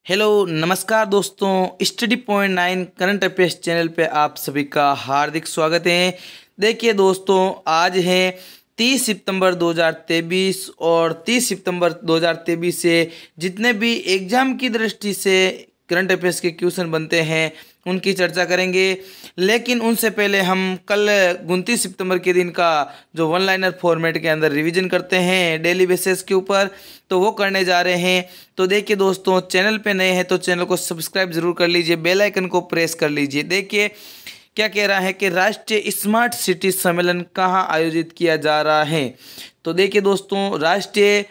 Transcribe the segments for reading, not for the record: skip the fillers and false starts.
Hello नमस्कार दोस्तों, study point 9 current affairs channel पे आप सभी का हार्दिक स्वागत है। देखिए दोस्तों, आज है 30 सितंबर 2023 और 30 सितंबर 2023 से जितने भी एग्जाम की दृष्टि से करंट अफेयर्स के क्वेश्चन बनते हैं उनकी चर्चा करेंगे। लेकिन उनसे पहले हम कल 29 सितंबर के दिन का जो वन लाइनर फॉर्मेट के अंदर रिवीजन करते हैं डेली बेसिस के ऊपर, तो वो करने जा रहे हैं। तो देखिए दोस्तों, चैनल पे नए हैं तो चैनल को सब्सक्राइब जरूर कर लीजिए, बेल आइकन को प्रेस कर लीजिए। देखिए क्या कह रहा है कि राष्ट्रीय स्मार्ट सिटी सम्मेलन कहाँ आयोजित किया जा रहा है। तो देखिए दोस्तों, राष्ट्रीय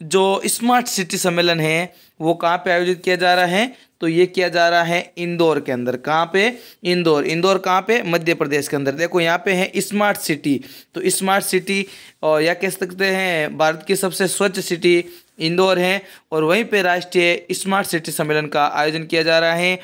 जो स्मार्ट सिटी सम्मेलन है वो कहाँ पे आयोजित किया जा रहा है, तो ये किया जा रहा है इंदौर के अंदर। कहाँ पे? इंदौर कहाँ पे? मध्य प्रदेश के अंदर। देखो यहाँ पे है स्मार्ट सिटी, तो स्मार्ट सिटी और या कह सकते हैं भारत की सबसे स्वच्छ सिटी इंदौर है, और वहीं पे राष्ट्रीय स्मार्ट सिटी सम्मेलन का आयोजन किया जा रहा है।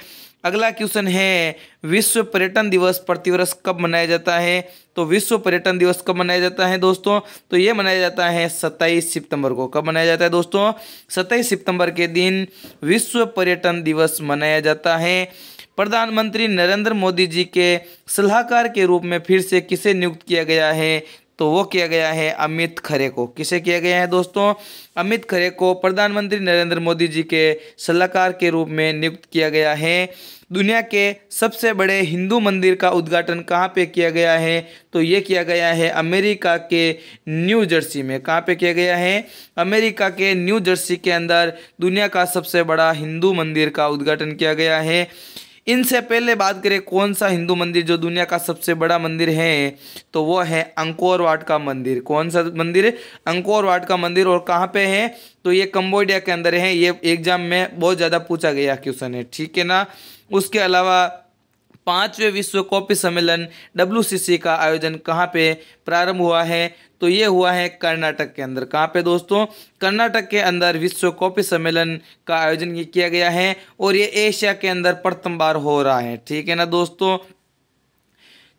अगला क्वेश्चन है, विश्व पर्यटन दिवस प्रतिवर्ष कब मनाया जाता है। तो विश्व पर्यटन दिवस कब मनाया जाता है दोस्तों, तो ये मनाया जाता है 27 सितंबर को। कब मनाया जाता है दोस्तों? 27 सितंबर के दिन विश्व पर्यटन दिवस मनाया जाता है। प्रधानमंत्री नरेंद्र मोदी जी के सलाहकार के रूप में फिर से किसे नियुक्त किया गया है, तो वो किया गया है अमित खरे को। किसे किया गया है दोस्तों? अमित खरे को प्रधानमंत्री नरेंद्र मोदी जी के सलाहकार के रूप में नियुक्त किया गया है। दुनिया के सबसे बड़े हिंदू मंदिर का उद्घाटन कहाँ पे किया गया है, तो ये किया गया है अमेरिका के न्यू जर्सी में। कहाँ पे किया गया है? अमेरिका के न्यू जर्सी के अंदर दुनिया का सबसे बड़ा हिंदू मंदिर का उद्घाटन किया गया है। इनसे पहले बात करें कौन सा हिंदू मंदिर जो दुनिया का सबसे बड़ा मंदिर है, तो वो है अंकोर वाट का मंदिर। कौन सा मंदिर? अंकोर वाट का मंदिर। और कहाँ पे है? तो ये कंबोडिया के अंदर है। ये एग्जाम में बहुत ज़्यादा पूछा गया क्वेश्चन है, ठीक है ना। उसके अलावा 5वें विश्व कॉफी सम्मेलन WCC का आयोजन कहाँ पे प्रारंभ हुआ है, तो ये हुआ है कर्नाटक के अंदर। कहाँ पे दोस्तों? कर्नाटक के अंदर विश्व कॉफी सम्मेलन का आयोजन किया गया है, और ये एशिया के अंदर प्रथम बार हो रहा है, ठीक है ना दोस्तों।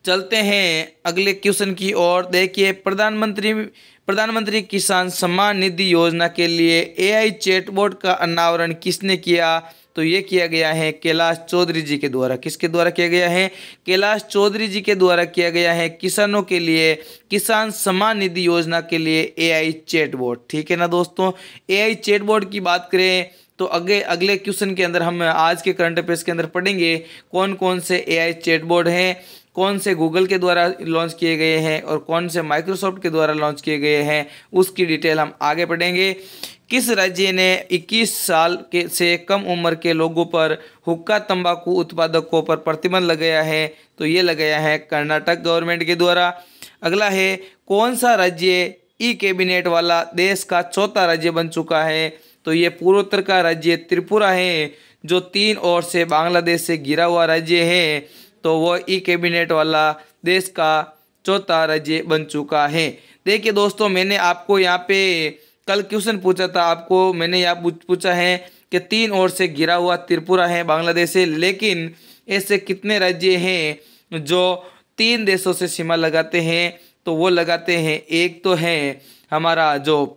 चलते हैं अगले क्वेश्चन की ओर। देखिए, प्रधानमंत्री किसान सम्मान निधि योजना के लिए AI चैटबॉट का अनावरण किसने किया, तो ये किया गया है कैलाश चौधरी जी के द्वारा। किसके द्वारा किया गया है? कैलाश चौधरी जी के द्वारा किया गया है। किसानों के लिए किसान सम्मान निधि योजना के लिए AI चैटबॉट, ठीक है ना दोस्तों। AI चैटबॉट की बात करें तो अगले क्वेश्चन के अंदर हम आज के करंट अफेयर्स के अंदर पढ़ेंगे कौन कौन से AI चैटबॉट हैं, कौन से गूगल के द्वारा लॉन्च किए गए हैं और कौन से माइक्रोसॉफ्ट के द्वारा लॉन्च किए गए हैं, उसकी डिटेल हम आगे पढ़ेंगे। किस राज्य ने 21 साल के से कम उम्र के लोगों पर हुक्का तंबाकू उत्पादकों पर प्रतिबंध लगाया है, तो ये लगाया है कर्नाटक गवर्नमेंट के द्वारा। अगला है, कौन सा राज्य ई कैबिनेट वाला देश का चौथा राज्य बन चुका है, तो ये पूर्वोत्तर का राज्य त्रिपुरा है, जो 3 ओर से बांग्लादेश से घिरा हुआ राज्य है, तो वो ई कैबिनेट वाला देश का चौथा राज्य बन चुका है। देखिए दोस्तों, मैंने आपको यहाँ पे कल क्वेश्चन पूछा था, आपको मैंने यहाँ पूछा है कि 3 ओर से घिरा हुआ त्रिपुरा है बांग्लादेश से, लेकिन ऐसे कितने राज्य हैं जो 3 देशों से सीमा लगाते हैं, तो वो लगाते हैं। एक तो है हमारा, जो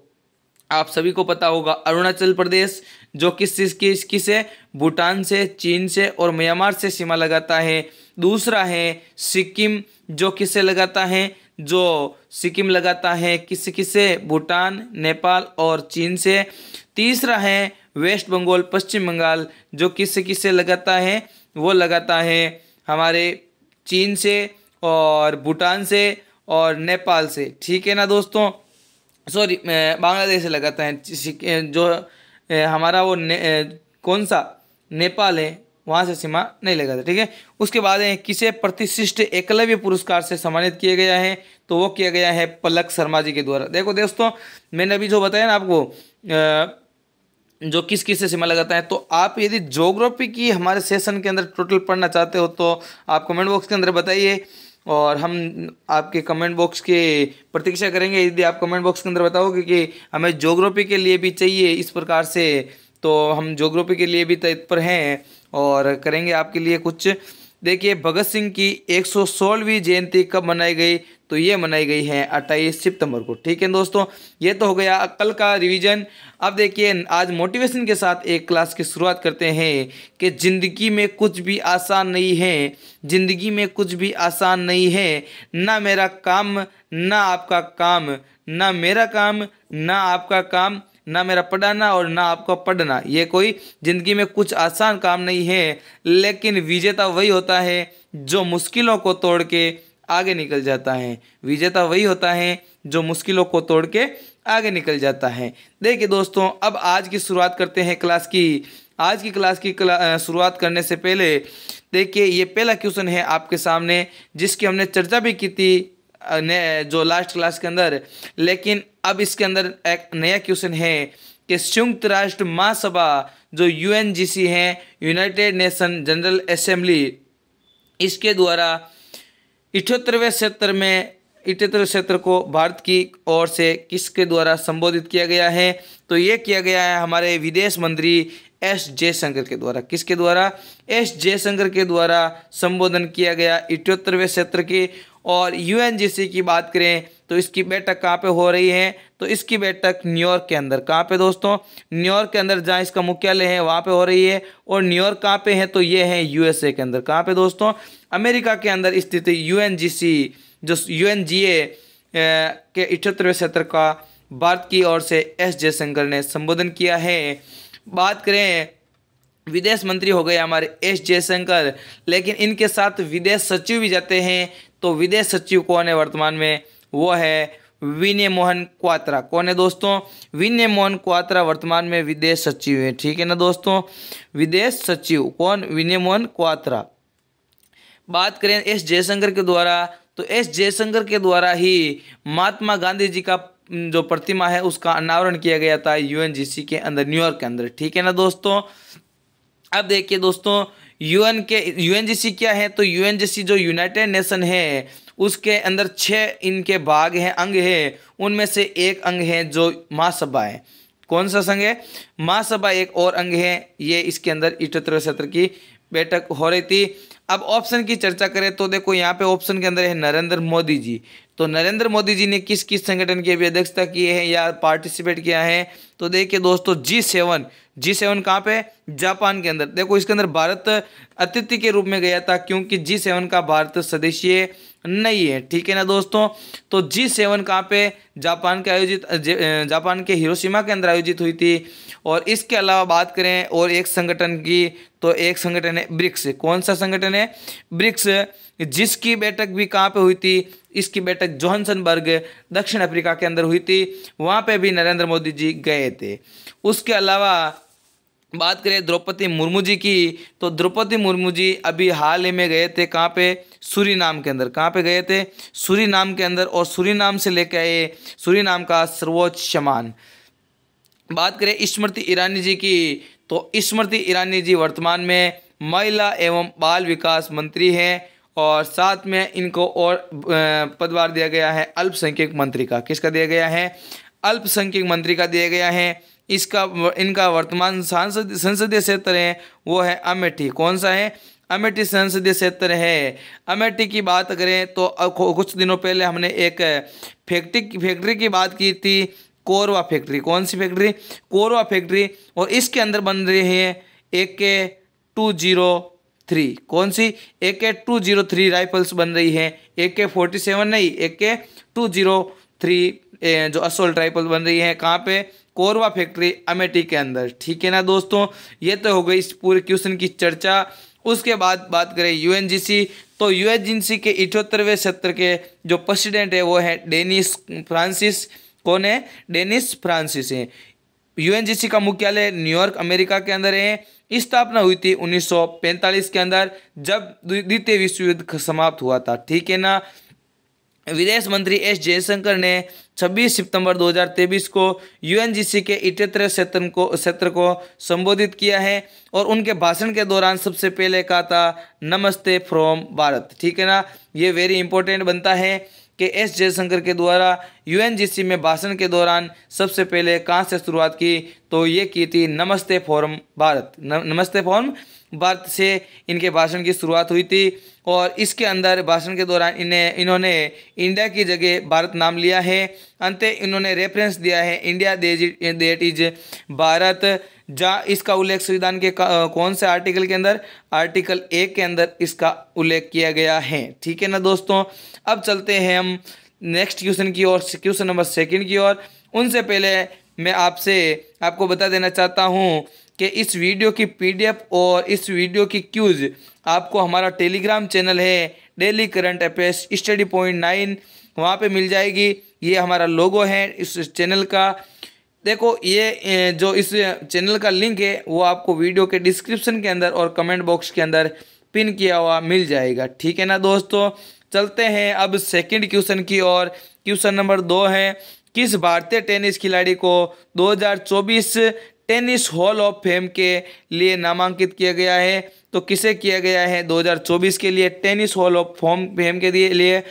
आप सभी को पता होगा, अरुणाचल प्रदेश, जो किससे? भूटान से, चीन से और म्यांमार से सीमा लगाता है। दूसरा है सिक्किम, जो किससे लगाता है? जो सिक्किम लगाता है किससे? भूटान, नेपाल और चीन से। तीसरा है वेस्ट बंगाल, पश्चिम बंगाल, जो किससे लगाता है? वो लगाता है हमारे चीन से और भूटान से और नेपाल से, ठीक है ना दोस्तों। सॉरी, बांग्लादेश से लगाता है। जो हमारा वो कौन सा नेपाल है, वहाँ से सीमा नहीं लगाता, ठीक है। उसके बाद है किसे प्रतिष्ठित एकलव्य पुरस्कार से सम्मानित किया गया है, तो वो किया गया है पलक शर्मा जी के द्वारा। देखो दोस्तों, मैंने अभी जो बताया ना आपको जो किस से सीमा लगाता है, तो आप यदि ज्योग्राफी की हमारे सेशन के अंदर टोटल पढ़ना चाहते हो तो आप कमेंट बॉक्स के अंदर बताइए, और हम आपके कमेंट बॉक्स की प्रतीक्षा करेंगे। यदि आप कमेंट बॉक्स के अंदर बताओगे कि हमें ज्योग्राफी के लिए भी चाहिए इस प्रकार से, तो हम ज्योग्राफी के लिए भी तत्पर हैं और करेंगे आपके लिए कुछ। देखिए, भगत सिंह की 116वीं जयंती कब मनाई गई, तो ये मनाई गई है 28 सितंबर को। ठीक है दोस्तों, ये तो हो गया कल का रिवीजन। अब देखिए आज मोटिवेशन के साथ एक क्लास की शुरुआत करते हैं कि ज़िंदगी में कुछ भी आसान नहीं है, ज़िंदगी में कुछ भी आसान नहीं है, ना मेरा काम ना आपका काम, ना मेरा काम ना आपका काम, ना मेरा पढ़ाना और ना आपका पढ़ना, ये कोई ज़िंदगी में कुछ आसान काम नहीं है। लेकिन विजेता वही होता है जो मुश्किलों को तोड़ के आगे निकल जाता है। विजेता वही होता है जो मुश्किलों को तोड़ के आगे निकल जाता है। देखिए दोस्तों, अब आज की शुरुआत करते हैं क्लास की। आज की क्लास की शुरुआत करने से पहले देखिए ये पहला क्वेश्चन है आपके सामने, जिसकी हमने चर्चा भी की थी जो लास्ट क्लास के अंदर। लेकिन अब इसके अंदर एक नया क्वेश्चन है कि संयुक्त राष्ट्र महासभा जो यूएनजीसी है, यूनाइटेड नेशन जनरल असेंबली, इसके द्वारा 78वें क्षेत्र को भारत की ओर से किसके द्वारा संबोधित किया गया है? तो ये किया गया है हमारे विदेश मंत्री एस जयशंकर के द्वारा। किसके द्वारा? एस जयशंकर के द्वारा संबोधन किया गया 78वें क्षेत्र की। और यूएनजीसी की बात करें तो इसकी बैठक कहाँ पे हो रही है? तो इसकी बैठक न्यूयॉर्क के अंदर। कहाँ पे दोस्तों? न्यूयॉर्क के अंदर, जहाँ इसका मुख्यालय है वहाँ पे हो रही है। और न्यूयॉर्क कहाँ पे है? तो ये है यूएसए के अंदर। कहाँ पे दोस्तों? अमेरिका के अंदर स्थित यूएनजीसी जो यूएनजीए के 78वें क्षेत्र का भारत की ओर से एस जयशंकर ने संबोधन किया है। बात करें विदेश मंत्री हो गए हमारे एस जयशंकर, लेकिन इनके साथ विदेश सचिव भी जाते हैं। तो विदेश सचिव कौन है वर्तमान में? वो है विनय मोहन क्वात्रा। कौन है दोस्तों? विनय मोहन क्वात्रा वर्तमान में विदेश सचिव है। ठीक है ना दोस्तों, विदेश सचिव कौन? विनय मोहन क्वात्रा। बात करें एस जयशंकर के द्वारा, तो एस जयशंकर के द्वारा ही महात्मा गांधी जी का जो प्रतिमा है उसका अनावरण किया गया था यूएनजीसी के अंदर, न्यूयॉर्क के अंदर। ठीक है ना दोस्तों। अब देखिए दोस्तों, यूएनजीसी क्या है? तो यूएनजीसी जो यूनाइटेड नेशन है उसके अंदर 6 इनके भाग हैं, अंग है। उनमें से एक अंग है जो महासभा है। कौन सा संघ है? महासभा एक और अंग है। ये इसके अंदर 78वें क्षेत्र की बैठक हो रही थी। अब ऑप्शन की चर्चा करें तो देखो यहाँ पे ऑप्शन के अंदर है नरेंद्र मोदी जी। तो नरेंद्र मोदी जी ने किस किस संगठन की अभी अध्यक्षता की है या पार्टिसिपेट किया है? तो देखिए दोस्तों, G7 कहाँ पे? जापान के अंदर। देखो इसके अंदर भारत अतिथि के रूप में गया था, क्योंकि G7 का भारत सदस्य नहीं है। ठीक है ना दोस्तों। तो G7 कहाँ पे? जापान के हिरोशिमा के अंदर आयोजित हुई थी। और इसके अलावा बात करें और एक संगठन की, तो एक संगठन है ब्रिक्स। कौन सा संगठन है? ब्रिक्स, जिसकी बैठक भी कहाँ पे हुई थी? इसकी बैठक जोहान्सबर्ग दक्षिण अफ्रीका के अंदर हुई थी। वहाँ पे भी नरेंद्र मोदी जी गए थे। उसके अलावा बात करें द्रौपदी मुर्मू जी की, तो द्रौपदी मुर्मू जी अभी हाल ही में गए थे। कहाँ पे? सूरीनाम के अंदर। कहाँ पे गए थे? सूरीनाम के अंदर। और सूरीनाम से लेकर आए सूरीनाम का सर्वोच्च सम्मान। बात करें स्मृति ईरानी जी की, तो स्मृति ईरानी जी वर्तमान में महिला एवं बाल विकास मंत्री हैं। और साथ में इनको और पदभार दिया गया है अल्पसंख्यक मंत्री का। किसका दिया गया है? अल्पसंख्यक मंत्री का दिया गया है। इनका वर्तमान संसदीय क्षेत्र है वो है अमेठी। कौन सा है? अमेठी संसदीय क्षेत्र है। अमेठी की बात करें तो कुछ दिनों पहले हमने एक फैक्ट्री की बात की थी, कोरवा फैक्ट्री। कौन सी फैक्ट्री? कोरवा फैक्ट्री। और इसके अंदर बन रही है AK-203। कौन सी? AK-203 राइफल्स बन रही है। AK-47 नहीं, AK-203 जो असोल्ट राइफल बन रही है। कहाँ पे? कोरवा फैक्ट्री अमेठी के अंदर। ठीक है ना दोस्तों। ये तो हो गई इस पूरे क्वेश्चन की चर्चा। उसके बाद बात करें यूएनजीसी, तो यूएनजीसी के 78वें क्षेत्र के जो प्रेसिडेंट है वो है डेनिस फ्रांसिस। कौन है? डेनिस फ्रांसिस है। यूएनजीसी का मुख्यालय न्यूयॉर्क अमेरिका के अंदर है। स्थापना हुई थी 1945 के अंदर, जब द्वितीय विश्व युद्ध समाप्त हुआ था। ठीक है ना। विदेश मंत्री एस जयशंकर ने 26 सितंबर 2023 को यूएनजीसी के 78वें क्षेत्र को संबोधित किया है। और उनके भाषण के दौरान सबसे पहले कहा था नमस्ते फ्रॉम भारत। ठीक है ना। ये वेरी इंपॉर्टेंट बनता है कि एस जयशंकर के द्वारा यूएनजीसी में भाषण के दौरान सबसे पहले कहाँ से शुरुआत की, तो ये की थी नमस्ते फॉरम भारत। नमस्ते फॉरम भारत से इनके भाषण की शुरुआत हुई थी और इसके अंदर भाषण के दौरान इन्होंने इंडिया की जगह भारत नाम लिया है। अंत इन्होंने रेफरेंस दिया है इंडिया दैट इज भारत, जहाँ इसका उल्लेख संविधान के कौन से आर्टिकल के अंदर, आर्टिकल 1 के अंदर इसका उल्लेख किया गया है। ठीक है ना दोस्तों, अब चलते हैं हम नेक्स्ट क्वेश्चन की ओर, क्वेश्चन नंबर 2 की ओर। उनसे पहले मैं आपको बता देना चाहता हूँ कि इस वीडियो की पीडीएफ और इस वीडियो की क्यूज आपको हमारा टेलीग्राम चैनल है daily current affairs study point 9, वहाँ पे मिल जाएगी। ये हमारा लोगो है इस चैनल का। देखो ये जो इस चैनल का लिंक है वो आपको वीडियो के डिस्क्रिप्शन के अंदर और कमेंट बॉक्स के अंदर पिन किया हुआ मिल जाएगा। ठीक है ना दोस्तों, चलते हैं अब सेकंड क्वेश्चन की ओर। क्वेश्चन नंबर 2 है, किस भारतीय टेनिस खिलाड़ी को 2024 टेनिस हॉल ऑफ फेम के लिए नामांकित किया गया है? तो किसे किया गया है 2024 के लिए टेनिस हॉल ऑफ फेम के लिए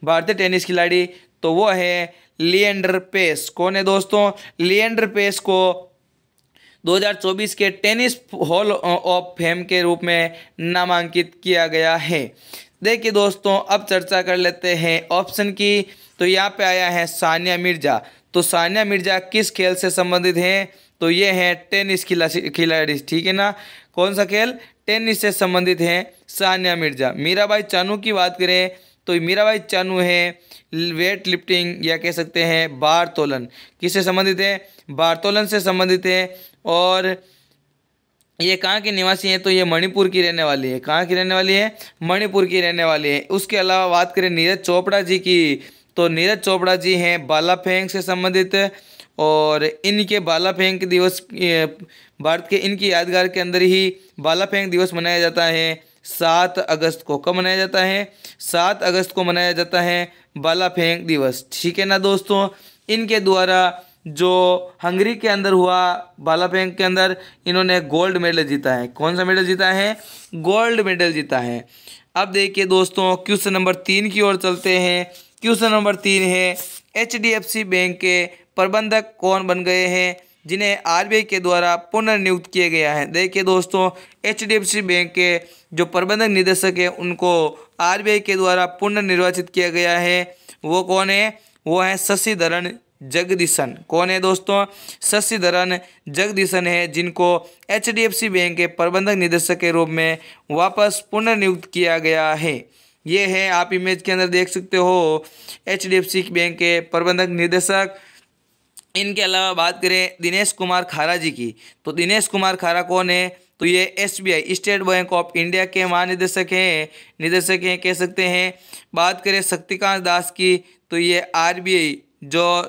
भारतीय टेनिस खिलाड़ी? तो वो है लिएंडर पेस। कौन है दोस्तों? लिएंडर पेस को 2024 के टेनिस हॉल ऑफ फेम के रूप में नामांकित किया गया है। देखिए दोस्तों, अब चर्चा कर लेते हैं ऑप्शन की। तो यहाँ पे आया है सानिया मिर्जा। तो सानिया मिर्जा किस खेल से संबंधित हैं? तो ये है टेनिस खिलाड़ी। ठीक है ना, कौन सा खेल? टेनिस से संबंधित हैं सानिया मिर्जा। मीराबाई चानू की बात करें तो मीराबाई चानू है वेट लिफ्टिंग या कह सकते हैं भारोत्तोलन। किससे संबंधित है? भारोत्तोलन से संबंधित है। और ये कहाँ की निवासी हैं? तो ये मणिपुर की रहने वाली है। कहाँ की रहने वाली है? मणिपुर की रहने वाली है। उसके अलावा बात करें नीरज चोपड़ा जी की, तो नीरज चोपड़ा जी हैं भाला फेंक से संबंधित और इनके भाला फेंक दिवस भारत के इनकी यादगार के अंदर ही भाला फेंक दिवस मनाया जाता है 7 अगस्त को। कब मनाया जाता है? 7 अगस्त को मनाया जाता है भाला फेंक दिवस। ठीक है ना दोस्तों, इनके द्वारा जो हंगरी के अंदर हुआ भाला फेंक के अंदर इन्होंने गोल्ड मेडल जीता है। कौन सा मेडल जीता है? गोल्ड मेडल जीता है। अब देखिए दोस्तों, क्वेश्चन नंबर 3 की ओर चलते हैं। क्वेश्चन नंबर 3 है, HDFC बैंक के प्रबंधक कौन बन गए हैं जिन्हें आरबीआई के द्वारा पुनर्नियुक्त किया गया है? देखिए दोस्तों, HDFC बैंक के जो प्रबंधक निदेशक है उनको आरबीआई के द्वारा पुनर्निर्वाचित किया गया है। वो कौन है? वो है शशिधरन जगदीशन। कौन है दोस्तों? शशिधरन जगदीशन है, जिनको HDFC बैंक के प्रबंधक निदेशक के रूप में वापस पुनर्नियुक्त किया गया है। ये है, आप इमेज के अंदर देख सकते हो HDFC बैंक के प्रबंधक निदेशक। इनके अलावा बात करें दिनेश कुमार खारा जी की, तो दिनेश कुमार खारा कौन है? तो ये SBI state bank of India के महानिदेशक हैं, कह सकते हैं। बात करें शक्तिकांत दास की, तो ये RBI जो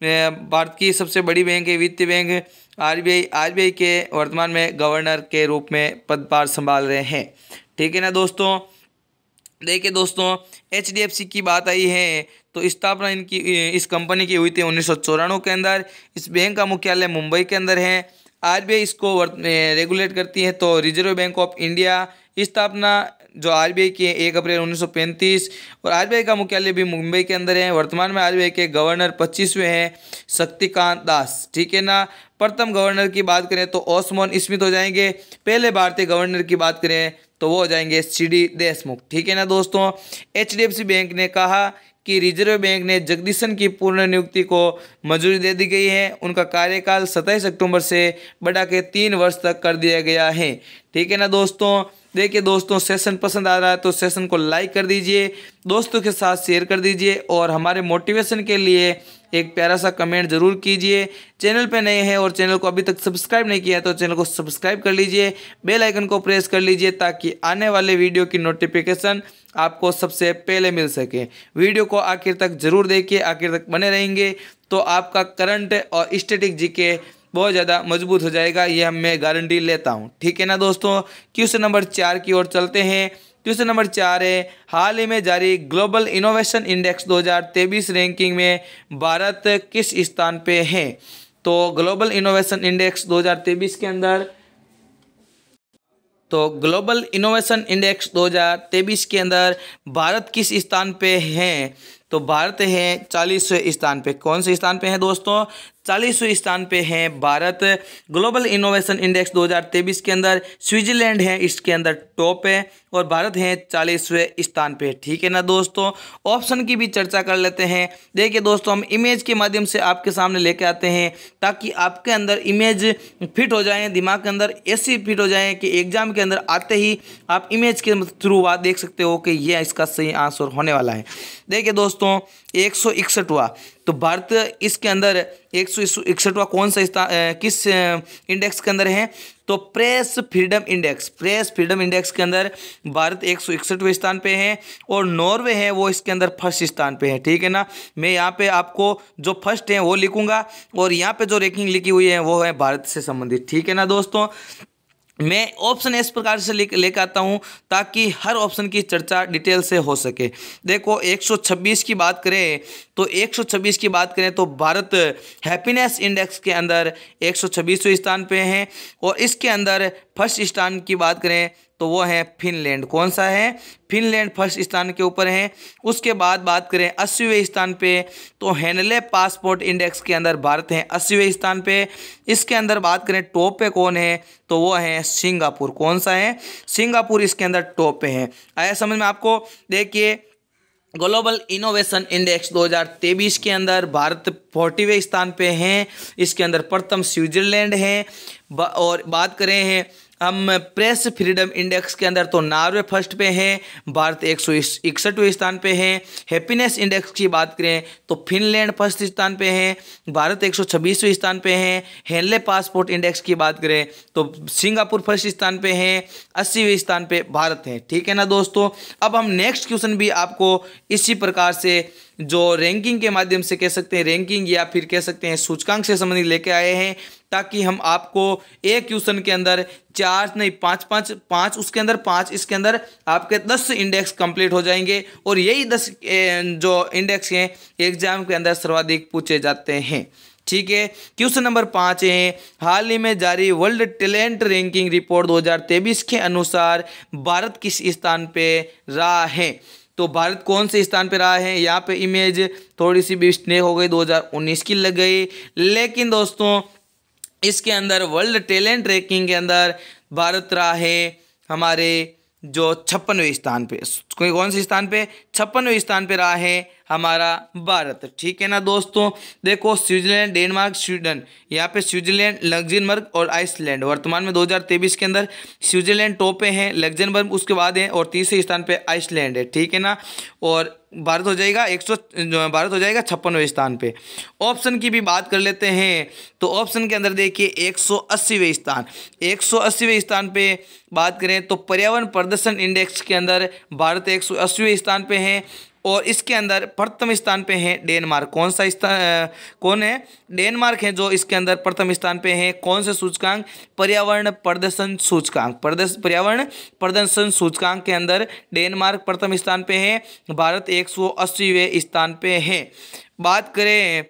भारत की सबसे बड़ी बैंक है, वित्तीय बैंक RBI के वर्तमान में गवर्नर के रूप में पदभार संभाल रहे हैं। ठीक है ना दोस्तों, देखिए दोस्तों, HDFC की बात आई है तो स्थापना इनकी इस कंपनी की हुई थी 1994 के अंदर। इस बैंक का मुख्यालय मुंबई के अंदर है। आरबीआई इसको रेगुलेट करती है, तो रिजर्व बैंक ऑफ इंडिया। स्थापना जो आरबीआई की 1 अप्रैल 1935 और आरबीआई का मुख्यालय भी मुंबई के अंदर है। वर्तमान में आरबीआई के गवर्नर 25वें हैं शक्तिकांत दास। ठीक है ना, प्रथम गवर्नर की बात करें तो ओस्मान स्मिथ हो जाएंगे। पहले भारतीय गवर्नर की बात करें तो वो हो जाएंगे CD देशमुख। ठीक है ना दोस्तों, HDFC बैंक ने कहा कि रिजर्व बैंक ने जगदीशन की पूर्ण नियुक्ति को मंजूरी दे दी गई है। उनका कार्यकाल 27 अक्टूबर से बढ़ा के 3 वर्ष तक कर दिया गया है। ठीक है ना दोस्तों, देखिए दोस्तों, सेशन पसंद आ रहा है तो सेशन को लाइक कर दीजिए, दोस्तों के साथ शेयर कर दीजिए और हमारे मोटिवेशन के लिए एक प्यारा सा कमेंट जरूर कीजिए। चैनल पे नए हैं और चैनल को अभी तक सब्सक्राइब नहीं किया तो चैनल को सब्सक्राइब कर लीजिए, बेल आइकन को प्रेस कर लीजिए ताकि आने वाले वीडियो की नोटिफिकेशन आपको सबसे पहले मिल सके। वीडियो को आखिर तक जरूर देखिए, आखिर तक बने रहेंगे तो आपका करंट और स्टैटिक जीके बहुत ज़्यादा मजबूत हो जाएगा, ये मैं गारंटी लेता हूँ। ठीक है ना दोस्तों, क्वेश्चन नंबर 4 की ओर चलते हैं। क्वेश्चन नंबर 4 है, हाल ही में जारी ग्लोबल इनोवेशन इंडेक्स 2023 रैंकिंग में भारत किस स्थान पे है? तो ग्लोबल इनोवेशन इंडेक्स 2023 के अंदर भारत किस स्थान पे है? तो भारत है 40वें स्थान पे। कौन से स्थान पे है दोस्तों? 40वें स्थान पे है भारत। ग्लोबल इनोवेशन इंडेक्स 2023 के अंदर स्विट्जरलैंड है इसके अंदर टॉप है और भारत है 40वें स्थान पे। ठीक है ना दोस्तों। ऑप्शन की भी चर्चा कर लेते हैं। देखिए दोस्तों, हम इमेज के माध्यम से आपके सामने लेके आते हैं ताकि आपके अंदर इमेज फिट हो जाए, दिमाग के अंदर ऐसी फिट हो जाए कि एग्जाम के अंदर आते ही आप इमेज के थ्रू बात देख सकते हो कि यह इसका सही आंसर होने वाला है। देखिए दोस्तों, 161वां, तो भारत इसके अंदर 161वां कौन सा स्थान किस इंडेक्स के अंदर है? तो प्रेस फ्रीडम इंडेक्स के अंदर भारत 161वें स्थान पे है और नॉर्वे है वो इसके अंदर फर्स्ट स्थान पे है। ठीक है ना। मैं यहाँ पे आपको जो फर्स्ट है वो लिखूंगा और यहाँ पे जो रैंकिंग लिखी हुई है वो है भारत से संबंधित। ठीक है ना दोस्तों। मैं ऑप्शन इस प्रकार से लेकर आता हूँ ताकि हर ऑप्शन की चर्चा डिटेल से हो सके। देखो 126 की बात करें तो भारत हैप्पीनेस इंडेक्स के अंदर 126वें स्थान पे है और इसके अंदर फर्स्ट स्थान की बात करें तो वो है फिनलैंड। कौन सा है? फिनलैंड फर्स्ट स्थान के ऊपर है। उसके बाद बात करें 80वें स्थान पे तो हेनले पासपोर्ट इंडेक्स के अंदर भारत है 80वें स्थान पे। इसके अंदर बात करें टॉप पे कौन है तो वो है सिंगापुर। कौन सा है? सिंगापुर इसके अंदर टॉप पे है। आया समझ में आपको? देखिए, ग्लोबल इनोवेशन इंडेक्स 2023 के अंदर भारत 40वें स्थान पे हैं। इसके अंदर प्रथम स्विट्जरलैंड है। और बात करें हैं हम प्रेस फ्रीडम इंडेक्स के अंदर तो नॉर्वे फर्स्ट पे है, भारत 161वें स्थान पे है। हैप्पीनेस इंडेक्स की बात करें तो फिनलैंड फर्स्ट स्थान पे है, भारत 126वें स्थान पे है। हेनले पासपोर्ट इंडेक्स की बात करें तो सिंगापुर फर्स्ट स्थान पे है, 80वें स्थान पे भारत है। ठीक है ना दोस्तों। अब हम नेक्स्ट क्वेश्चन भी आपको इसी प्रकार से जो रैंकिंग के माध्यम से कह सकते हैं, रैंकिंग या फिर कह सकते हैं सूचकांक से संबंधित लेके आए हैं ताकि हम आपको एक क्वेश्चन के अंदर 4 नहीं 5 उसके अंदर 5 इसके अंदर आपके 10 इंडेक्स कंप्लीट हो जाएंगे और यही 10 जो इंडेक्स हैं एग्जाम के अंदर सर्वाधिक पूछे जाते हैं। ठीक है। क्वेश्चन नंबर 5 है, हाल ही में जारी वर्ल्ड टैलेंट रैंकिंग रिपोर्ट 2023 के अनुसार भारत किस स्थान पे रहा है? तो भारत कौन से स्थान पे रहा है? यहाँ पे इमेज थोड़ी सी मिस्टेक हो गई, 2019 की लग गई, लेकिन दोस्तों इसके अंदर वर्ल्ड टैलेंट रैंकिंग के अंदर भारत रहा है हमारे जो 56वें स्थान पे। कौन से स्थान पे? 56वें स्थान पे रहा है हमारा भारत। ठीक है ना दोस्तों। देखो स्विट्जरलैंड, डेनमार्क, स्वीडन, यहाँ पे स्विट्जरलैंड, लग्जमबर्ग और आइसलैंड। वर्तमान में 2023 के अंदर स्विट्जरलैंड टॉप पे है, लग्जमबर्ग उसके बाद है और तीसरे स्थान पे आइसलैंड है। ठीक है ना। और भारत हो जाएगा 56वें स्थान पे। ऑप्शन की भी बात कर लेते हैं तो ऑप्शन के अंदर देखिए 180वें स्थान पे बात करें तो पर्यावरण प्रदर्शन इंडेक्स के अंदर भारत 180वें स्थान पे है और इसके अंदर प्रथम स्थान पे है डेनमार्क। कौन सा स्थान कौन है? डेनमार्क है जो इसके अंदर प्रथम स्थान पे है। कौन से सूचकांक? पर्यावरण प्रदर्शन सूचकांक। पर्यावरण प्रदर्शन सूचकांक के अंदर डेनमार्क प्रथम स्थान पे है, भारत 180वें स्थान पे है। बात करें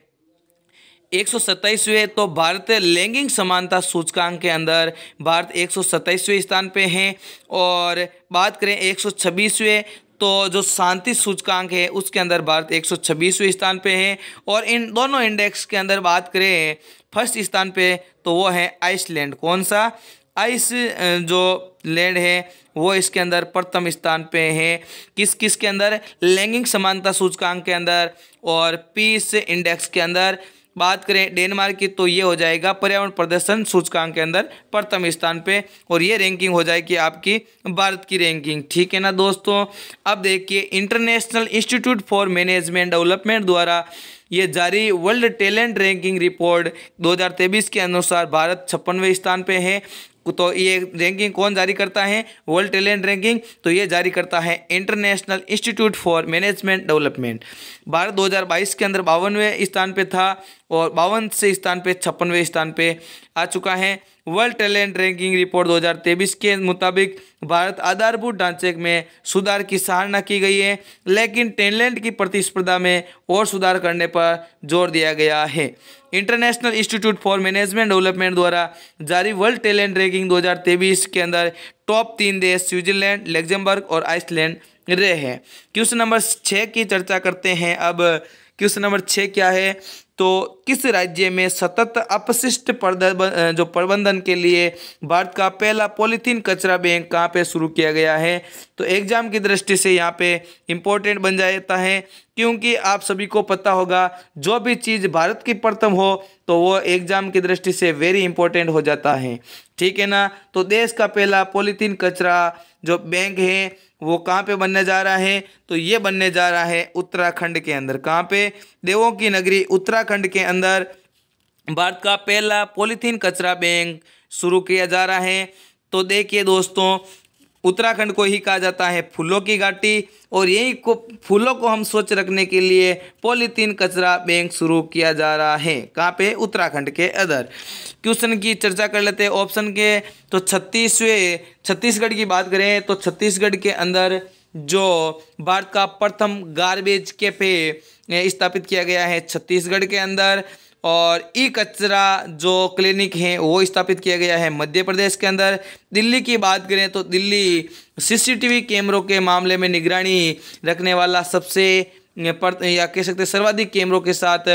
127वें तो भारत लैंगिक समानता सूचकांक के अंदर भारत 127वें स्थान पे है और बात करें 126वें तो जो शांति सूचकांक है उसके अंदर भारत 126वें स्थान पे है और इन दोनों इंडेक्स के अंदर बात करें फर्स्ट स्थान पे तो वो है आइसलैंड। कौन सा? आइस जो लैंड है वो इसके अंदर प्रथम स्थान पे है। किस के अंदर? लैंगिक समानता सूचकांक के अंदर और पीस इंडेक्स के अंदर। बात करें डेनमार्क की तो ये हो जाएगा पर्यावरण प्रदर्शन सूचकांक के अंदर प्रथम स्थान पे और ये रैंकिंग हो जाएगी आपकी भारत की रैंकिंग। ठीक है ना दोस्तों। अब देखिए international institute for management development द्वारा ये जारी वर्ल्ड टैलेंट रैंकिंग रिपोर्ट 2023 के अनुसार भारत 56वें स्थान पे है। तो ये रैंकिंग कौन जारी करता है? वर्ल्ड टैलेंट रैंकिंग तो ये जारी करता है international institute for management development. Bharat 2022 के अंदर 52वें स्थान पे था और 52 स्थान पे 56वें स्थान पे आ चुका है। वर्ल्ड टैलेंट रैंकिंग रिपोर्ट 2023 के मुताबिक भारत आधारभूत ढांचे में सुधार की सराहना की गई है, लेकिन टैलेंट की प्रतिस्पर्धा में और सुधार करने पर जोर दिया गया है। International institute for management development द्वारा जारी वर्ल्ड टैलेंट रैंकिंग 2023 के अंदर टॉप 3 देश स्विट्जरलैंड, लग्जमबर्ग और आइसलैंड रहे हैं। क्वेश्चन नंबर 6 की चर्चा करते हैं। अब क्वेश्चन नंबर 6 क्या है, तो किस राज्य में सतत अपशिष्ट प्रबंधन के लिए भारत का पहला पॉलीथीन कचरा बैंक कहाँ पे शुरू किया गया है। तो एग्जाम की दृष्टि से यहाँ पे इम्पोर्टेंट बन जाता है, क्योंकि आप सभी को पता होगा जो भी चीज़ भारत की प्रथम हो तो वो एग्जाम की दृष्टि से वेरी इंपॉर्टेंट हो जाता है, ठीक है ना। तो देश का पहला पॉलीथीन कचरा जो बैंक है वो कहाँ पे बनने जा रहा है, तो ये बनने जा रहा है उत्तराखंड के अंदर। कहाँ पे, देवों की नगरी उत्तराखंड के अंदर भारत का पहला पॉलीथीन कचरा बैंक शुरू किया जा रहा है। तो देखिए दोस्तों, उत्तराखंड को ही कहा जाता है फूलों की घाटी, और यही को फूलों को हम स्वच्छ रखने के लिए पॉलीथीन कचरा बैंक शुरू किया जा रहा है। कहाँ पे, उत्तराखंड के अंदर। क्वेश्चन की चर्चा कर लेते हैं ऑप्शन के। तो छत्तीसगढ़ की बात करें तो छत्तीसगढ़ के अंदर जो भारत का प्रथम गार्बेज कैफे स्थापित किया गया है छत्तीसगढ़ के अंदर, और ई कचरा जो क्लिनिक है वो स्थापित किया गया है मध्य प्रदेश के अंदर। दिल्ली की बात करें तो दिल्ली सीसीटीवी कैमरों के मामले में निगरानी रखने वाला सबसे या कह सकते सर्वाधिक कैमरों के साथ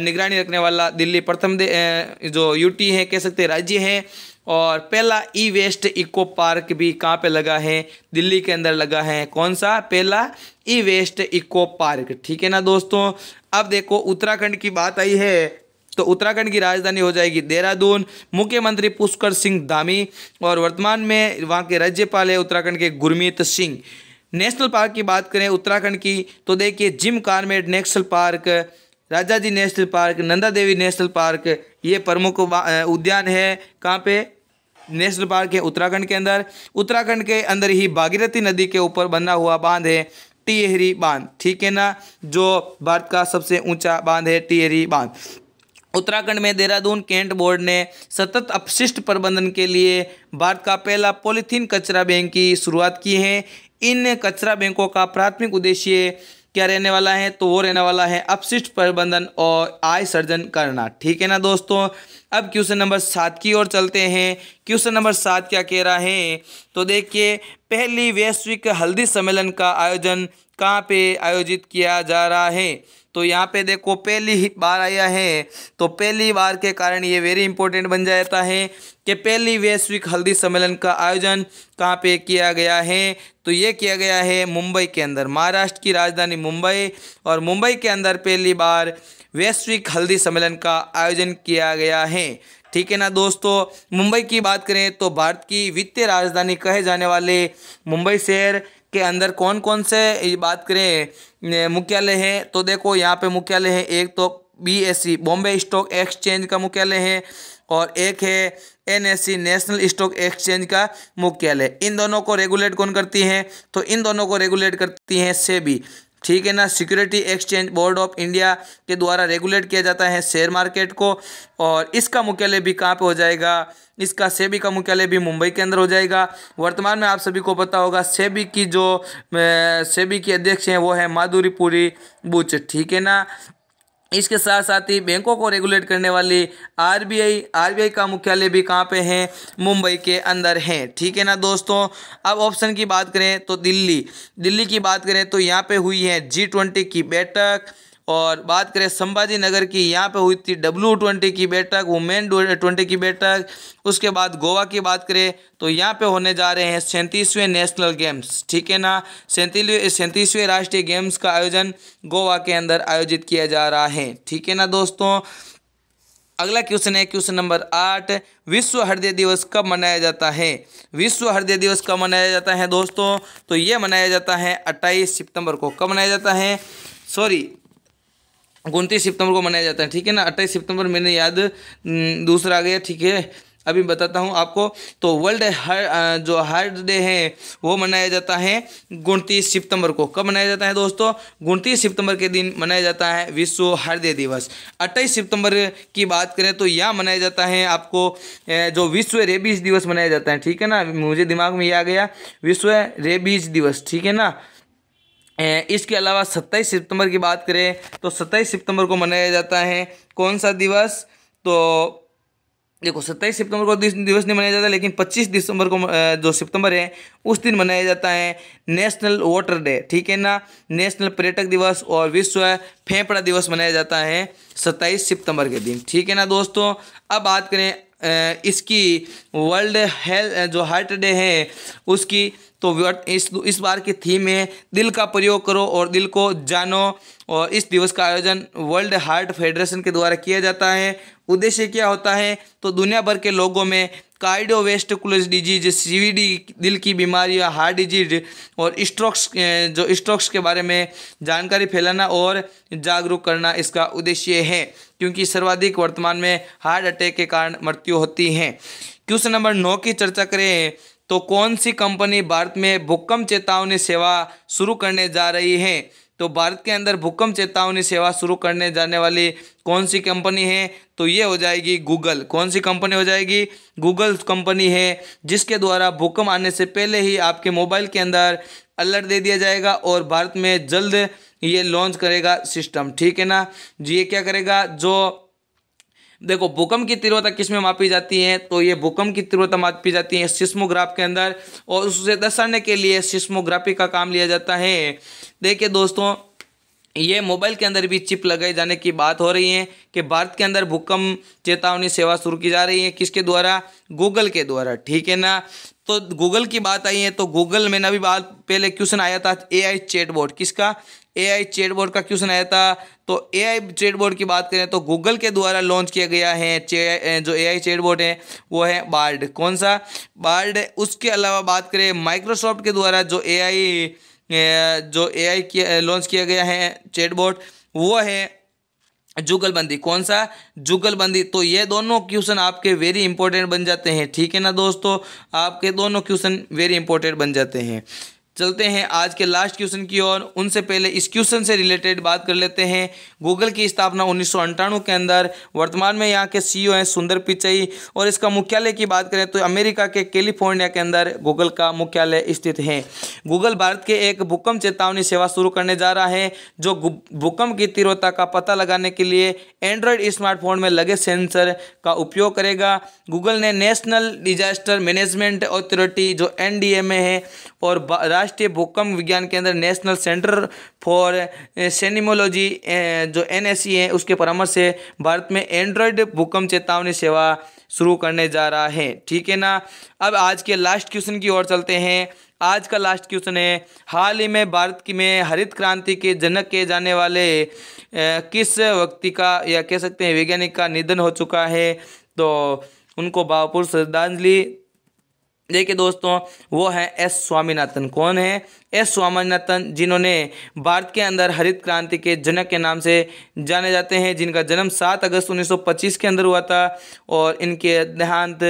निगरानी रखने वाला दिल्ली प्रथम जो यूटी है कह सकते राज्य है। और पहला ई वेस्ट इको पार्क भी कहाँ पे लगा है, दिल्ली के अंदर लगा है। कौन सा, पहला ई वेस्ट इको पार्क, ठीक है ना दोस्तों। अब देखो उत्तराखंड की बात आई है तो उत्तराखंड की राजधानी हो जाएगी देहरादून। मुख्यमंत्री पुष्कर सिंह धामी, और वर्तमान में वहाँ के राज्यपाल है उत्तराखंड के गुरमीत सिंह। नेशनल पार्क की बात करें उत्तराखंड की तो देखिए Jim Corbett national park, Rajaji national park, Nanda Devi national park, ये प्रमुख उद्यान है। कहाँ पे, नेशनल पार्क है उत्तराखंड के अंदर। उत्तराखंड के अंदर ही भागीरथी नदी के ऊपर बना हुआ बांध है टिहरी बांध, ठीक है ना, जो भारत का सबसे ऊंचा बांध है टिहरी बांध। उत्तराखंड में देहरादून कैंट बोर्ड ने सतत अपशिष्ट प्रबंधन के लिए भारत का पहला पॉलीथीन कचरा बैंक की शुरुआत की है। इन कचरा बैंकों का प्राथमिक उद्देश्य क्या रहने वाला है, तो वो रहने वाला है अपशिष्ट प्रबंधन और आय सर्जन करना, ठीक है ना दोस्तों। अब क्वेश्चन नंबर 7 की ओर चलते हैं। क्वेश्चन नंबर 7 क्या कह रहा है, तो देखिए पहली वैश्विक हल्दी सम्मेलन का आयोजन कहाँ पे आयोजित किया जा रहा है। तो यहाँ पे देखो पहली ही बार आया है, तो पहली बार के कारण ये वेरी इंपॉर्टेंट बन जाता है कि पहली वैश्विक हल्दी सम्मेलन का आयोजन कहाँ पे किया गया है। तो ये किया गया है मुंबई के अंदर, महाराष्ट्र की राजधानी मुंबई, और मुंबई के अंदर पहली बार वैश्विक हल्दी सम्मेलन का आयोजन किया गया है, ठीक है ना दोस्तों। मुंबई की बात करें तो भारत की वित्तीय राजधानी कहे जाने वाले मुंबई शहर के अंदर कौन कौन से बात करें मुख्यालय है, तो देखो यहाँ पे मुख्यालय है, एक तो BSE बॉम्बे स्टॉक एक्सचेंज का मुख्यालय है, और एक है NSE नेशनल स्टॉक एक्सचेंज का मुख्यालय। इन दोनों को रेगुलेट कौन करती हैं, तो इन दोनों को रेगुलेट करती हैं सेबी, ठीक है ना, security exchange board of India के द्वारा रेगुलेट किया जाता है शेयर मार्केट को। और इसका मुख्यालय भी कहाँ पे हो जाएगा, इसका सेबी का मुख्यालय भी मुंबई के अंदर हो जाएगा। वर्तमान में आप सभी को पता होगा सेबी की अध्यक्ष हैं वो है माधुरीपुरी बुच, ठीक है ना। इसके साथ साथ ही बैंकों को रेगुलेट करने वाली आरबीआई का मुख्यालय भी कहाँ पे है, मुंबई के अंदर है, ठीक है ना दोस्तों। अब ऑप्शन की बात करें तो दिल्ली की बात करें तो यहाँ पे हुई है G20 की बैठक, और बात करें संभाजी नगर की, यहाँ पे हुई थी W20 की बैठक, वुमेन 20 की बैठक। उसके बाद गोवा की बात करें तो यहाँ पे होने जा रहे हैं 37वें नेशनल गेम्स, ठीक है ना, 37वें राष्ट्रीय गेम्स का आयोजन गोवा के अंदर आयोजित किया जा रहा है, ठीक है ना दोस्तों। अगला क्वेश्चन है क्वेश्चन नंबर 8, विश्व हृदय दिवस कब मनाया जाता है। विश्व हृदय दिवस कब मनाया जाता है दोस्तों, तो ये मनाया जाता है 28 सितंबर को। कब मनाया जाता है, 29 सितंबर को मनाया जाता है, ठीक है ना। 28 सितंबर मैंने याद दूसरा आ गया, ठीक है, अभी बताता हूँ आपको। तो वर्ल्ड जो हार्ट डे है वो मनाया जाता है 29 सितंबर को। कब मनाया जाता है दोस्तों, 29 सितंबर के दिन मनाया जाता है विश्व हृदय दिवस। 28 सितंबर की बात करें तो यहाँ मनाया जाता है आपको जो विश्व रेबीज दिवस मनाया जाता है, ठीक है ना, मुझे दिमाग में ये आ गया, विश्व रेबीज दिवस, ठीक है ना। इसके अलावा 27 सितंबर की बात करें तो 27 सितंबर को मनाया जाता है कौन सा दिवस, तो देखो 27 सितंबर को दिवस नहीं मनाया जाता, लेकिन 25 दिसंबर को जो सितंबर है उस दिन मनाया जाता है नेशनल वाटर डे, ठीक है ना। नेशनल पर्यटक दिवस और विश्व फेफड़ा दिवस मनाया जाता है 27 सितंबर के दिन, ठीक है ना दोस्तों। अब बात करें इसकी वर्ल्ड हेल्थ जो हार्ट डे है उसकी, तो इस बार की थीम है दिल का प्रयोग करो और दिल को जानो, और इस दिवस का आयोजन वर्ल्ड हार्ट फेडरेशन के द्वारा किया जाता है। उद्देश्य क्या होता है, तो दुनिया भर के लोगों में कार्डियोवेस्कुलर डिजीज, सीवीडी, दिल की बीमारियां, हार्ट डिजीज और स्ट्रोक्स के बारे में जानकारी फैलाना और जागरूक करना इसका उद्देश्य है, क्योंकि सर्वाधिक वर्तमान में हार्ट अटैक के कारण मृत्यु होती है। क्वेश्चन नंबर 9 की चर्चा करें तो कौन सी कंपनी भारत में भूकंप चेतावनी सेवा शुरू करने जा रही है। तो भारत के अंदर भूकंप चेतावनी सेवा शुरू करने जाने वाली कौन सी कंपनी है, तो ये हो जाएगी गूगल। कौन सी कंपनी हो जाएगी, गूगल कंपनी है, जिसके द्वारा भूकंप आने से पहले ही आपके मोबाइल के अंदर अलर्ट दे दिया जाएगा और भारत में जल्द ये लॉन्च करेगा सिस्टम, ठीक है ना। ये क्या करेगा, जो देखो भूकंप की तीव्रता किस में मापी जाती है, तो ये भूकंप की तीव्रता मापी जाती है सिस्मोग्राफ के अंदर, और उसे दर्शाने के लिए सिस्मोग्राफी का काम लिया जाता है। देखिए दोस्तों, ये मोबाइल के अंदर भी चिप लगाए जाने की बात हो रही है कि भारत के अंदर भूकंप चेतावनी सेवा शुरू की जा रही है, किसके द्वारा, गूगल के द्वारा, ठीक है ना। तो गूगल की बात आई है, तो गूगल में ना भी बात पहले क्वेश्चन आया था AI चैटबॉट, किसका, AI चैटबॉट का क्वेश्चन आया था। तो AI चैटबॉट की बात करें तो गूगल के द्वारा लॉन्च किया गया है जो AI चैटबॉट है वो है बार्ड। कौन सा, बार्ड। उसके अलावा बात करें माइक्रोसॉफ्ट के द्वारा जो AI की लॉन्च किया गया है चैटबॉट, वो है जुगलबंदी। कौन सा, जुगलबंदी। तो ये दोनों क्वेश्चन आपके वेरी इंपॉर्टेंट बन जाते हैं, ठीक है ना दोस्तों, आपके दोनों क्वेश्चन वेरी इंपॉर्टेंट बन जाते हैं। चलते हैं आज के लास्ट क्वेश्चन की ओर। उनसे पहले इस क्वेश्चन से रिलेटेड बात कर लेते हैं। गूगल की स्थापना 1998 के अंदर, वर्तमान में यहाँ के CEO हैं सुंदर पिचई, और इसका मुख्यालय की बात करें तो अमेरिका के कैलिफोर्निया के अंदर गूगल का मुख्यालय स्थित है। गूगल भारत के एक भूकंप चेतावनी सेवा शुरू करने जा रहा है, जो भूकंप की तीव्रता का पता लगाने के लिए एंड्रॉयड स्मार्टफोन में लगे सेंसर का उपयोग करेगा। गूगल ने नेशनल डिजास्टर मैनेजमेंट अथॉरिटी जो NDMA है और राष्ट्रीय भूकंप विज्ञान केंद्र नेशनल सेंटर फॉर सेनिमोलॉजी जो NSE है उसके परामर्श से भारत में एंड्रॉयड भूकंप चेतावनी सेवा शुरू करने जा रहा है, ठीक है ना। अब आज के लास्ट क्वेश्चन की ओर चलते हैं। आज का लास्ट क्वेश्चन है, हाल ही में भारत की में हरित क्रांति के जनक के जाने वाले किस व्यक्ति का या कह सकते हैं वैज्ञानिक का निधन हो चुका है, तो उनको भावपूर्ण श्रद्धांजलि। देखिए दोस्तों, वो है S स्वामीनाथन। कौन है, S स्वामीनाथन, जिन्होंने भारत के अंदर हरित क्रांति के जनक के नाम से जाने जाते हैं, जिनका जन्म 7 अगस्त 1925 के अंदर हुआ था और इनके देहांत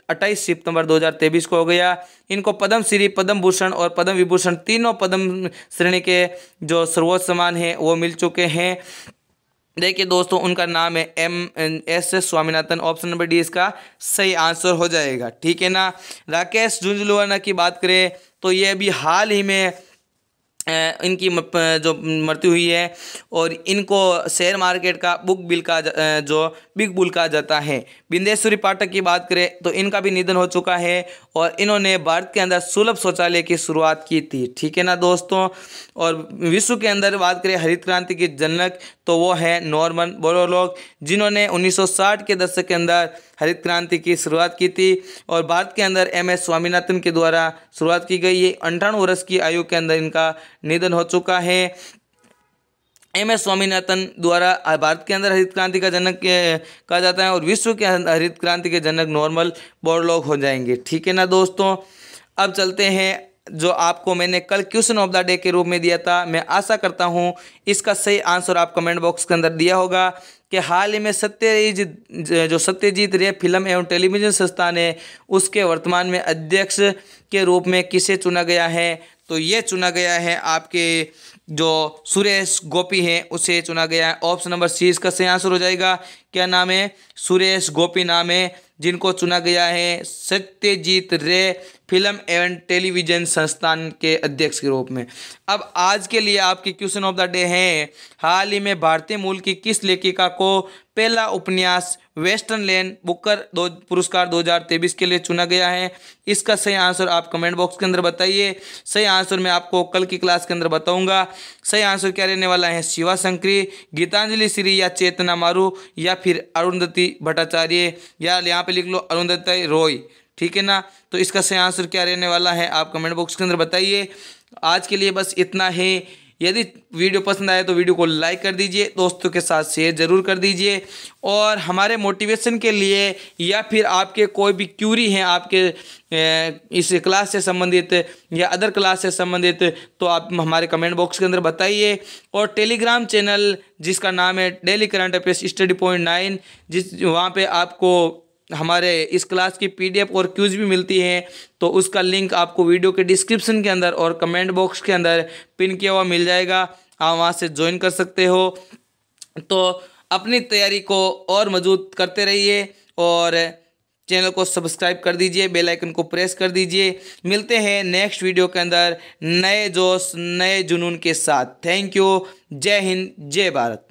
28 सितंबर 2023 को हो गया। इनको पद्म श्री, पद्म भूषण और पद्म विभूषण तीनों पद्म श्रेणी के जो सर्वोच्च सम्मान हैं वो मिल चुके हैं। देखिए दोस्तों, उनका नाम है MS Swaminathan. Option number D इसका सही आंसर हो जाएगा, ठीक है ना। राकेश झुंझुनवाला की बात करें तो ये अभी हाल ही में इनकी जो मृत्यु हुई है और इनको शेयर मार्केट का बिग बुल कहा जाता है। बिंदेश्वरी पाठक की बात करें तो इनका भी निधन हो चुका है और इन्होंने भारत के अंदर सुलभ शौचालय की शुरुआत की थी, ठीक है ना दोस्तों। और विश्व के अंदर बात करें हरित क्रांति के जनक तो वो है नॉर्मन बोरलॉग, जिन्होंने 1960 के दशक के अंदर हरित क्रांति की शुरुआत की थी और भारत के अंदर MS स्वामीनाथन के द्वारा शुरुआत की गई। ये 98 वर्ष की आयु के अंदर इनका निधन हो चुका है। MS स्वामीनाथन द्वारा भारत के अंदर हरित क्रांति का जनक कहा जाता है और विश्व के अंदर हरित क्रांति के जनक नॉर्मन बोरलॉग हो जाएंगे, ठीक है ना दोस्तों। अब चलते हैं जो आपको मैंने कल क्वेश्चन ऑफ द डे के रूप में दिया था। मैं आशा करता हूं इसका सही आंसर आप कमेंट बॉक्स के अंदर दिया होगा कि हाल ही में सत्यजीत रे फिल्म एवं टेलीविज़न संस्थान है उसके वर्तमान में अध्यक्ष के रूप में किसे चुना गया है, तो ये चुना गया है आपके जो सुरेश गोपी हैं उसे चुना गया है। ऑप्शन नंबर सी इसका सही आंसर हो जाएगा। क्या नाम है, सुरेश गोपी नाम है जिनको चुना गया है सत्यजीत रे फिल्म एवं टेलीविजन संस्थान के अध्यक्ष के रूप में। अब आज के लिए आपके क्वेश्चन ऑफ द डे है, हाल ही में भारतीय मूल की किस लेखिका को पहला उपन्यास वेस्टर्न लैंड बुकर पुरस्कार 2023 के लिए चुना गया है? इसका सही आंसर आप कमेंट बॉक्स के अंदर बताइए। सही आंसर मैं आपको कल की क्लास के अंदर बताऊंगा। सही आंसर क्या रहने वाला है? शिवा शंकरी, गीतांजलि श्री या चेतना मारू या फिर अरुंधति भट्टाचार्य, या यहाँ पे लिख लो अरुंधति रॉय, ठीक है ना। तो इसका सही आंसर क्या रहने वाला है आप कमेंट बॉक्स के अंदर बताइए। आज के लिए बस इतना है। यदि वीडियो पसंद आए तो वीडियो को लाइक कर दीजिए, दोस्तों के साथ शेयर जरूर कर दीजिए, और हमारे मोटिवेशन के लिए या फिर आपके कोई भी क्यूरी हैं आपके इस क्लास से संबंधित या अदर क्लास से संबंधित, तो आप हमारे कमेंट बॉक्स के अंदर बताइए। और टेलीग्राम चैनल जिसका नाम है daily current affairs study point 9, वहाँ पे आपको हमारे इस क्लास की पीडीएफ और क्यूज भी मिलती हैं, तो उसका लिंक आपको वीडियो के डिस्क्रिप्शन के अंदर और कमेंट बॉक्स के अंदर पिन किया हुआ मिल जाएगा। आप वहाँ से ज्वाइन कर सकते हो। तो अपनी तैयारी को और मजबूत करते रहिए और चैनल को सब्सक्राइब कर दीजिए, बेल आइकन को प्रेस कर दीजिए। मिलते हैं नेक्स्ट वीडियो के अंदर नए जोश नए जुनून के साथ। Thank you. जय हिंद, जय भारत।